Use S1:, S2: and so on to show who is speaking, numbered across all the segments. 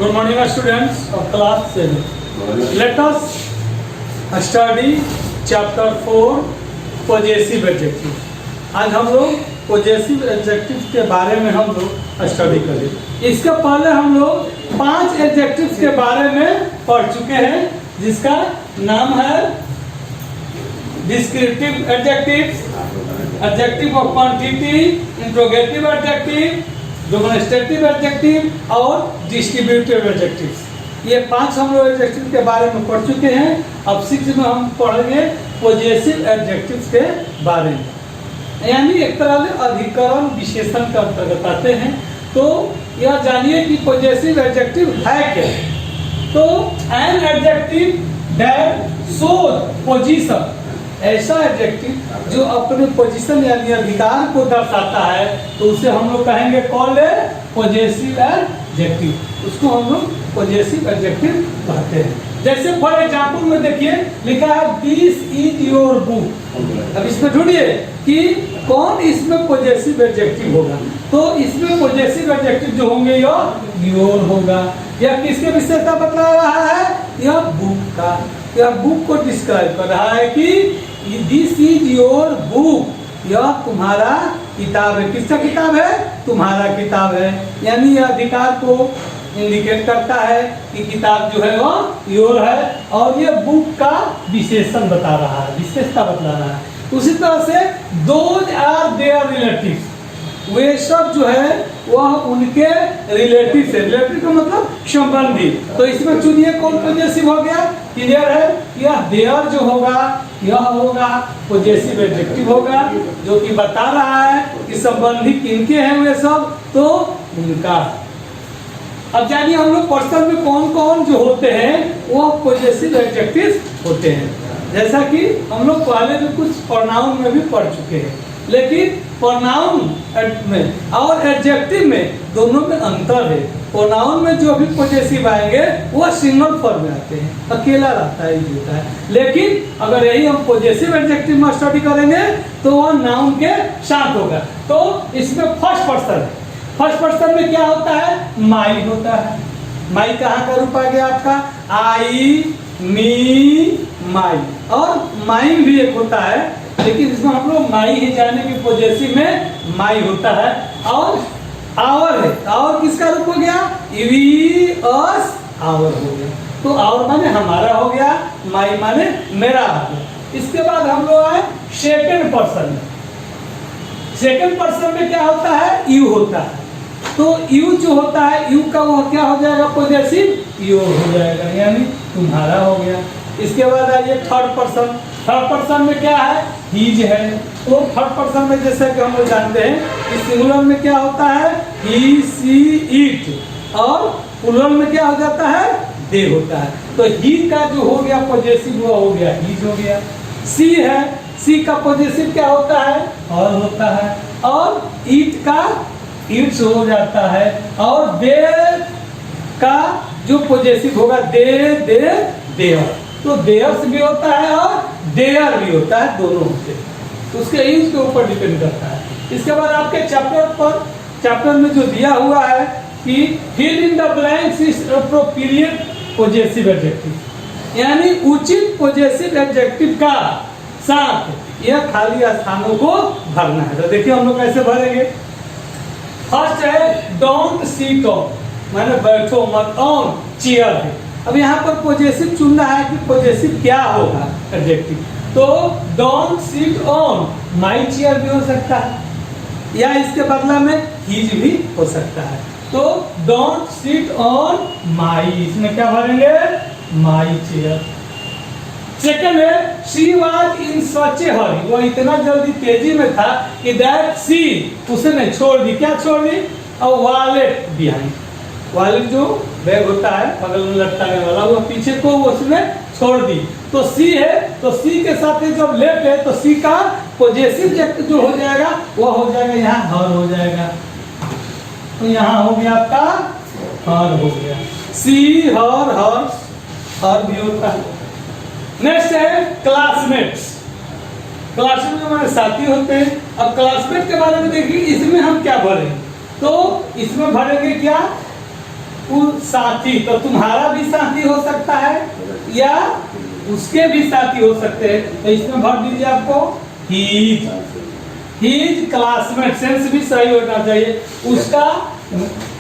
S1: Good morning, students of class 7. Let us study chapter 4 possessive adjective. आज हम लोग possessive adjective के बारे में हम लोग स्टडी करें। इसके पहले हम लोग 5 adjectives के बारे में पढ़ चुके हैं, जिसका नाम है descriptive adjectives, adjective of quantity, interrogative adjective, demonstrative adjective और डिस्ट्रीब्यूटिव एडजेक्टिव। ये 5 हम लोग एडजेक्टिव के बारे में पढ़ चुके हैं। अब 6 में हम पढ़ेंगे पॉजेसिव एडजेक्टिव्स के बारे में, यानी एक तरह से अधिकरण विशेषण के अंतर्गत आते हैं। तो यह जानिए कि पॉजेसिव एडजेक्टिव है क्या। तो an adjective that shows position, ऐसा एडजेक्टिव जो अपने पोजीशन यानी अधिकार को दर्शाता है, तो उसे हम लोग कहेंगे कौन है पॉजेसिव एडजेक्टिव। उसको हम लोग पॉजेसिव एडजेक्टिव कहते हैं। जैसे फॉर एग्जांपल में देखिए लिखा है दिस इज योर बुक। अब इसमें ढूंढिए कि कौन इसमें पॉजेसिव एडजेक्टिव होगा। तो इसमें पॉजेसिव एडजेक्टिव जो होंगे योर होगा। यह किसके विशेषता बतला रहा है? यह बुक का, यह बुक को डिस्क्राइब कर रहा है कि दिस इज योर बुक, यह तुम्हारा किताब है। किसका किताब है? तुम्हारा किताब है। यानी यह अधिकार को इंडिकेट करता है कि किताब जो है वो योर है, और ये बुक का विशेषण बता रहा है, विशेषता बता रहा है। उसी तरह से दोज आर देयर रिलेटिव्स, वे सब जो है वह उनके रिलेटिव से, रिलेटिव का मतलब संबंधी। तो इसमें चुनिए कौन पॉजेसिव हो गया। क्लियर है? यह देयर जो होगा यह होगा पॉजेसिव एडजेक्टिव होगा, जो कि बता रहा है कि संबंधी किनके हैं वे सब, तो उनका। अब जानिए हम लोग पर्सन में कौन कौन जो होते हैं वह पॉजेसिव एडजेक्टिव होते हैं। जैसा कि हम लोग पहले भी कुछ प्रोनाउन में भी पढ़ चुके हैं, लेकिन प्रोनाउन में और एडजेक्टिव में दोनों में अंतर है। प्रोनाउन में जो भी पॉजेसिव आएंगे वह सिंगल फॉर्म में आते हैं, अकेला रहता है, होता है। लेकिन अगर यही हम पॉजेसिव एडजेक्टिव में स्टडी करेंगे तो वह नाउन के साथ होगा। तो इसमें फर्स्ट पर्सन है। फर्स्ट पर्सन में क्या होता है? माई होता है। माई कहाँ का रूप आ गया आपका? आई, मी, माई। और माइन भी एक होता है, लेकिन इसमें हम लोग माई ही जाने की पॉजेसिव में माई होता है। और आवर है, आवर किसका रूप हो गया? वी, अस, आवर हो गया। तो आवर माने हमारा हो गया, माई माने मेरा हो गया। इसके बाद हम लोग आए सेकेंड पर्सन में। सेकेंड पर्सन में क्या होता है? यू होता है। तो यू जो होता है, यू का वो क्या हो जाएगा? पॉजेसिव योर हो जाएगा, यानी तुम्हारा हो गया। इसके बाद आइए थर्ड पर्सन। थर्ड पर्सन में क्या है? हीज है। तो थर्ड पर्सन में जैसे कि हम लोग जानते हैं कि सिंगुलर में क्या होता है? ही, सी, इट, और प्लूरल में क्या हो जाता है? दे होता है। तो ही का जो हो गया पॉजेसिव वो हो गया हीज हो गया। सी है, सी का पॉजेसिव क्या होता है? और होता है। और इट का इट्स हो जाता है। और दे का जो पॉजेसिव होगा दे, दे, देयर। तो देयर्स भी होता है और देयर भी होता है, दोनों होते हैं। तो उसके यूज के ऊपर डिपेंड करता है। इसके बाद आपके चैप्टर में जो दिया हुआ है कि fill in the blanks is appropriate possessive adjective, यानी उचित पॉजेसिव एडजेक्टिव का साथ यह खाली स्थानों को भरना है। तो देखिए हम लोग कैसे भरेंगे। फर्स्ट है डोंट सीट ऑन, माने बैठो मत। ऑन चेयर है। अब यहाँ पर पॉजेसिव चुनना है कि पॉजेसिव क्या होगा एडजेक्टिव। तो don't sit on my chair भी हो सकता है, या इसके बदला में हीज भी हो सकता है। तो डोंट सिट ऑन माई, इसमें क्या भरेंगे? My chair. सेकेंड है शी वाज इन सच ए हरी, वो इतना जल्दी तेजी में था कि दैट सी, उसने छोड़ दी। क्या छोड़ दी? और वॉलेट बिहाइंड, वॉलेट जो बैग होता है बगल में लटकाने वाला, वो पीछे को उसने छोड़ दी। तो सी है, तो सी के साथ जब लेफ्ट है तो सी का पॉजेसिव जो हो जाएगा वो हो जाएगा यहाँ हर हो जाएगा। तो यहाँ हो गया आपका हर हो गया। सी, हर, हर भी होता है। नेक्स्ट है क्लासमेट्स। क्लासमेट हमारे साथी होते हैं। अब क्लासमेट के बारे में देखिए, इसमें हम क्या भरेंगे? तो इसमें भरेंगे क्या? साथी, तो तुम्हारा भी साथी हो सकता है या उसके भी साथी हो सकते हैं। तो इसमें भर दीजिए आपको हीज, हीज क्लासमेट, सेंस भी सही होना चाहिए। उसका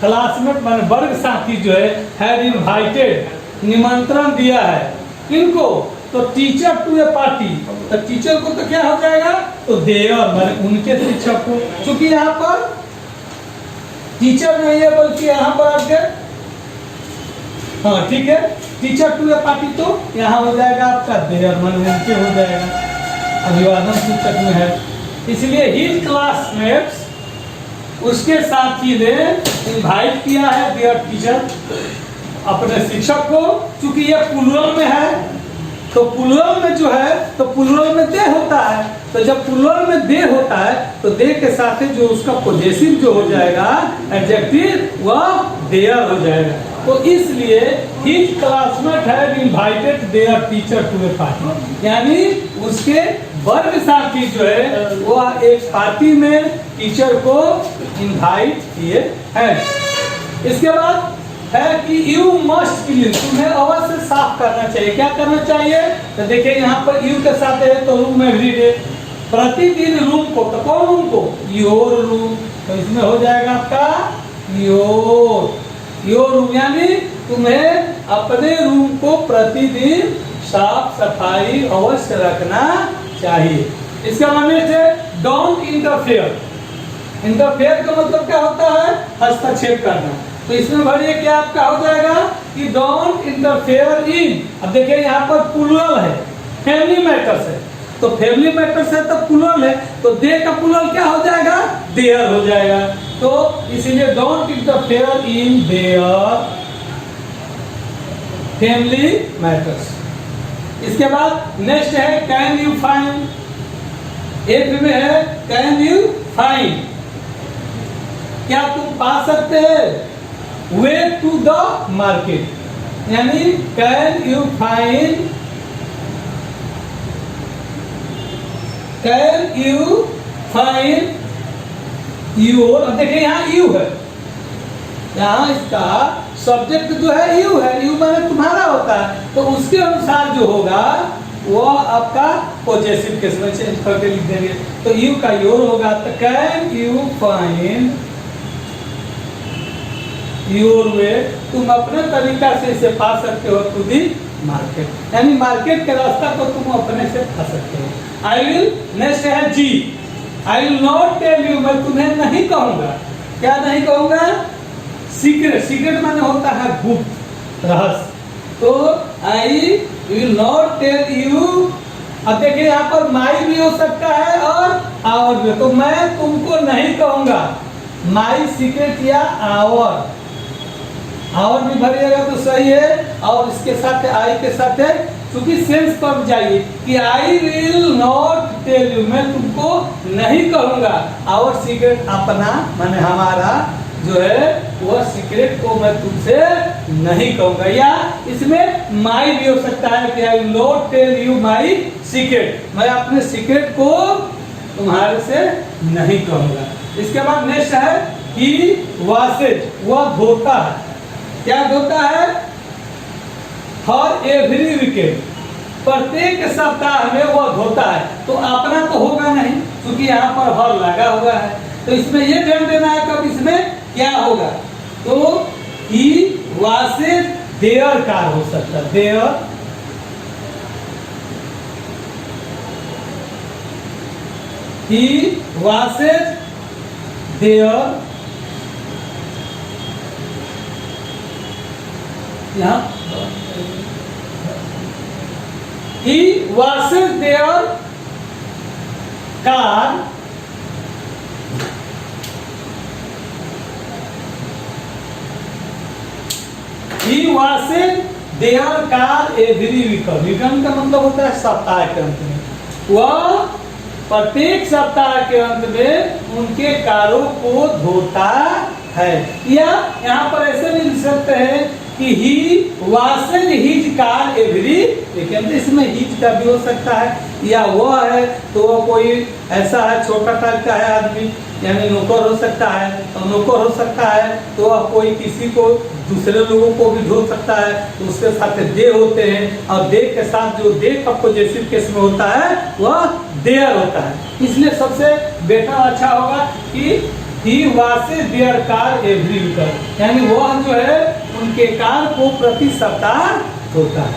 S1: क्लासमेट मान वर्ग साथी जो है इनवाइटेड, निमंत्रण दिया है किनको, तो टीचर टू ए पार्टी, तो टीचर को तो क्या हो जाएगा, तो देयर माने उनके शिक्षक को। चूंकि यहाँ पर टीचर नहीं है बल्कि यहाँ पर आपके, हाँ ठीक है, टीचर टू ए पार्टी तो यहाँ हो जाएगा आपका देयर माने उनके हो जाएगा, अभिवादन सूचक में है। इसलिए हिज क्लासमेट्स, उसके साथी ने इनवाइट किया है देयर टीचर, अपने शिक्षक को। चूंकि ये प्लूरल में है तो प्लूरल में जो है तो प्लूरल में दे होता है, तो जब प्लूरल में दे होता है तो दे के साथ जो उसका पॉजेसिव जो हो जाएगा एडजेक्टिव वह देयर हो जाएगा। तो इसलिए his classmate had invited their teacher to a party, यानी उसके वर्ग साथी जो है वह एक पार्टी में टीचर को इनवाइट किए हैं। इसके बाद है कि यू मस्ट क्लीन, तुम्हें अवश्य साफ करना चाहिए। क्या करना चाहिए, तो देखिए यहाँ पर यू के साथ है तो रूम एवरीडे, प्रतिदिन रूम को, तो कौन रूम को, योर रूम, तो इसमें हो जाएगा आपका योर रूम, यानी तुम्हें अपने रूम को प्रतिदिन साफ सफाई अवश्य रखना चाहिए। इसका मतलब है डोंट इंटरफेयर, इंटरफेयर का मतलब क्या होता है, हस्तक्षेप करना। तो इसमें भरिए क्या आपका हो जाएगा कि डोंट इंटरफेयर इन। अब देखिए यहाँ पर प्लूरल है, फैमिली मैटर्स है, तो फैमिली मैटर्स है तो प्लूरल है, तो दे का प्लूरल क्या हो जाएगा, देयर हो जाएगा। तो इसीलिए don't interfere in their family matters. इसके बाद नेक्स्ट है कैन यू फाइंड, एक में है कैन यू फाइंड, क्या तुम पा सकते हैं, वे टू द मार्केट, यानी can you find, can you find your, अब देखिए यहाँ यू है, यहाँ इसका सब्जेक्ट जो है यू है, यू माने तुम्हारा होता है, तो उसके अनुसार जो होगा वो आपका पॉजेसिव केस में चेंज करके लिख देंगे। तो यू का योर होगा, तो can you find your way, तुम अपने तरीका से इसे पा सकते हो टू दी मार्केट, यानी मार्केट के रास्ता को तुम अपने से पा सकते हो। आई विल, नेक्स्ट है जी, I will not tell you, मैं तुम्हें नहीं कहूंगा, क्या नहीं कहूंगा, सीक्रेट, सीक्रेट माने होता है गुप्त रहस्य, तो I will not tell you. अब देखिए यहाँ पर माई भी हो सकता है और आवर भी, तो मैं तुमको नहीं कहूंगा माई सीक्रेट या आवर, आवर भी भरिएगा तो सही है, और इसके साथ आई के साथ है, क्योंकि सेंस पर जाइए कि I will not tell you, मैं तुमको नहीं कहूंगा, आवर सीक्रेट अपना माने हमारा जो है वह सीक्रेट को मैं तुमसे नहीं कहूंगा। या इसमें माई भी हो सकता है कि I will not tell you my secret, मैं अपने सीक्रेट को तुम्हारे से नहीं कहूंगा। इसके बाद नेक्स्ट है ही वॉशेज, वह धोता है, क्या धोता है, फॉर एवरी वीकेंड, प्रत्येक सप्ताह में वह धोता है, तो अपना तो होगा नहीं क्योंकि यहाँ पर हर लगा हुआ है, तो इसमें ये ध्यान देना है कब इसमें क्या होगा, तो ही वॉशेज देयर कार हो सकता है, देयर, ही वॉशेज देयर, यहाँ he washes their car he washes their car every weekend, weekend का मतलब होता है सप्ताह के अंत में, वह प्रत्येक सप्ताह के अंत में उनके कारों को धोता है। या यहाँ पर ऐसे भी लिख सकते हैं कि he washes his car every weekend, इसमें हिज का भी हो सकता है, या वह है तो वह कोई ऐसा है छोटा टाइप का है आदमी, यानी नौकर हो सकता है, तो नौकर हो सकता है तो वह कोई किसी को दूसरे लोगों को भी ढो सकता है, तो उसके साथ दे होते हैं, और दे के साथ जो दे का पॉजेसिव केस में होता है वह देयर होता है। इसलिए सबसे बेटर अच्छा होगा कि he washes their car every week, यानी वह जो है उनके कार को प्रति सप्ताह धोता है।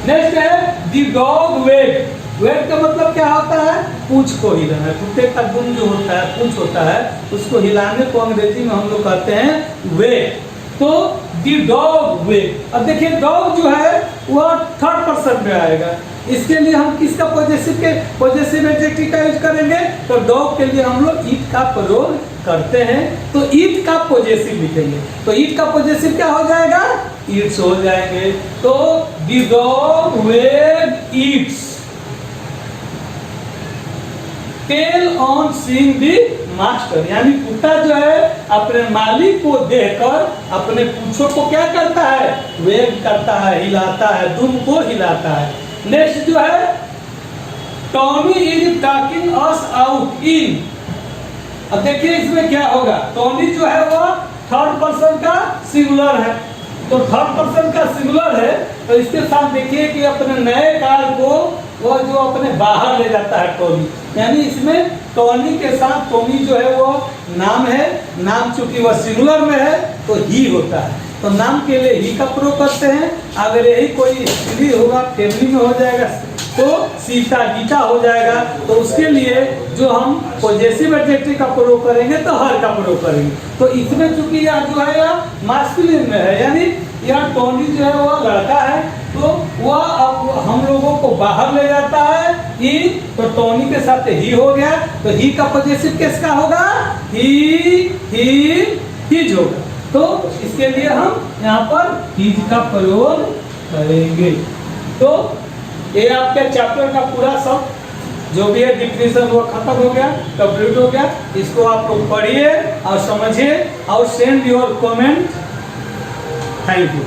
S1: नेक्स्ट है दी डॉग वेट। वेट का मतलब क्या होता है? पूंछ को हिलाना। कुत्ते का दुम जो होता है, पूंछ होता है, उसको हिलाने को अंग्रेजी में हम लोग कहते हैं वेट। तो दी डॉग वेट। अब देखिए डॉग जो है वह थर्ड पर्सन में आएगा, इसके लिए हम किसका पॉजेसिव एडजेक्टिव का यूज करेंगे? तो डॉग के लिए हम लोग ईट का प्रयोग करते हैं, तो ईट का पॉजेसिव लिखेंगे। तो ईट का पॉजेसिव क्या हो जाएगा? ईट्स हो जाएंगे। तो the dog wait eats. Tail on seeing the master, यानी कुत्ता जो है अपने मालिक को देखकर अपने पूंछों को क्या करता है? वेग करता है, हिलाता है, दुम को हिलाता है। नेक्स्ट जो है Tommy is talking us out in. अब देखिए इसमें क्या होगा? टॉमी जो है वो थर्ड पर्सन का सिंगुलर है, तो थर्ड पर्सन का सिंगुलर है, तो इसके साथ देखिए कि अपने नए कार को वो जो अपने बाहर ले जाता है टॉमी, यानी इसमें टॉनी के साथ टॉमी जो है वो नाम है, नाम चूंकि वह सिंगुलर में है तो ही होता है, तो नाम के लिए ही का प्रयोग करते हैं। अगर यही कोई स्त्री होगा, फैमिली में हो जाएगा तो सीता गीता हो जाएगा, तो उसके लिए जो हम पॉजेसिव एडजेक्टिव का प्रयोग करेंगे तो हर का प्रयोग करेंगे। तो इसमें चूंकि यह जो है यह मास्कुलिन में है, यानी यह टॉनी जो है वह लड़का है, तो वह अब हम लोगों को बाहर ले जाता है ही, तो टॉनी के साथ ही हो गया, तो ही का पॉजेसिव किसका होगा? हीज होगा। तो इसके लिए हम यहाँ पर हीज का प्रयोग करेंगे। तो ये आपके चैप्टर का पूरा सब जो भी है डिफिनेशन वो खत्म हो गया, कंप्लीट हो गया। इसको आप लोग पढ़िए और समझिए और send your comment. Thank you.